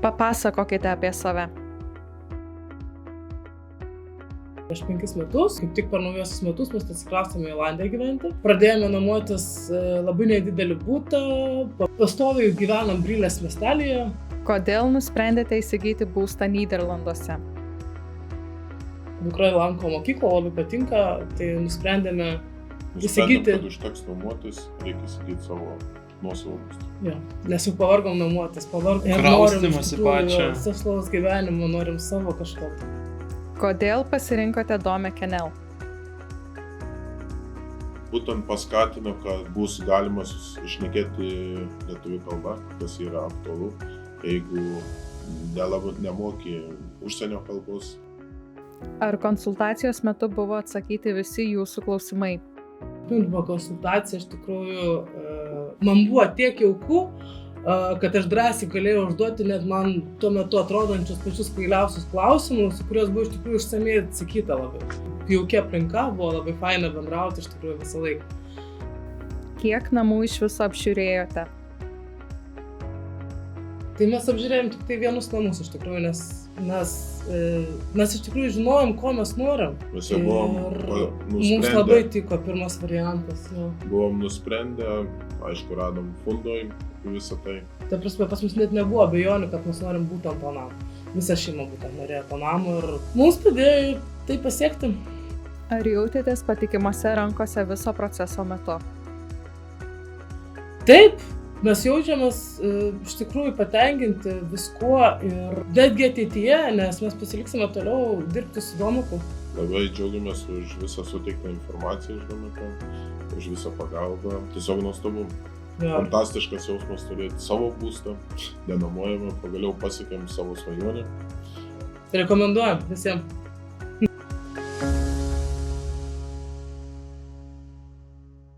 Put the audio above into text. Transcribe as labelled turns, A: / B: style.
A: Papasakokite apie save.
B: Prieš 5 metus, kaip tik per naujosius metus, mes atsikraustėme į Olandiją gyventi. Pradėjome nuomotis labai nedidelį butą, pastoviai gyvenam Brylės miestelyje.
A: Kodėl nusprendėte įsigyti būstą Nyderlanduose?
B: Dukra lanko mokyklą, labai patinka, tai nusprendėme įsigyti.
C: Kad užteks nuomotis, reikia įsigyti savo nuosavą būstą.
B: Ja, nes jau pavargom nuomotis, pavargom ir
D: Kraustymąsi pačią.
B: Savslaus gyvenimo, norim savo kažko.
A: Kodėl pasirinkote Dome Kenel?
C: Būtent paskatino, kad bus galima išnekėti lietuvių kalbą, kas yra aktualu, jeigu nemoki užsienio kalbos.
A: Ar konsultacijos metu buvo atsakyti visi jūsų klausimai?
B: Buvo konsultacija, iš tikrųjų, man buvo tiek jauku, kad aš drąsiai galėjau užduoti net man tuo metu atrodančius pačius kvailiausius klausimus, kuriuos buvo iš tikrųjų išsamiai atsakyta labai. Jaukia aplinka, buvo labai faina bendrauti iš tikrųjų visą laiką.
A: Kiek namų iš viso apžiūrėjote?
B: Tai mes apžiūrėjom tik tai vienus namus iš tikrųjų, nes iš tikrųjų žinojom, ko mes norim.
C: Mes jau buvom
B: mums
C: nusprendę.
B: labai tiko pirmas variantas. Jo.
C: Buvom nusprendę, aišku, radom fundoj visą tai.
B: Ta prasme, pas mus net nebuvo abejonių, kad mes norim būtent to namo. Visa šeima būtent norėjo to namo ir mums padėjo tai pasiekti.
A: Ar jautėtės patikimose rankose viso proceso metu?
B: Taip, mes jaučiamės iš tikrųjų patenkinti viskuo ir netgi ateityje, nes mes pasiliksime toliau dirbti su Domeku.
C: Labai džiaugiamės už visą suteiktą informaciją iš Domeko, už visą pagalbą. Tiesiog nuostabu.
B: Ja.
C: Fantastiškas jausmas turėti savo būstą, nenuomojamą, pagaliau pasiekėm savo svajonę.
B: Rekomenduojam visiems.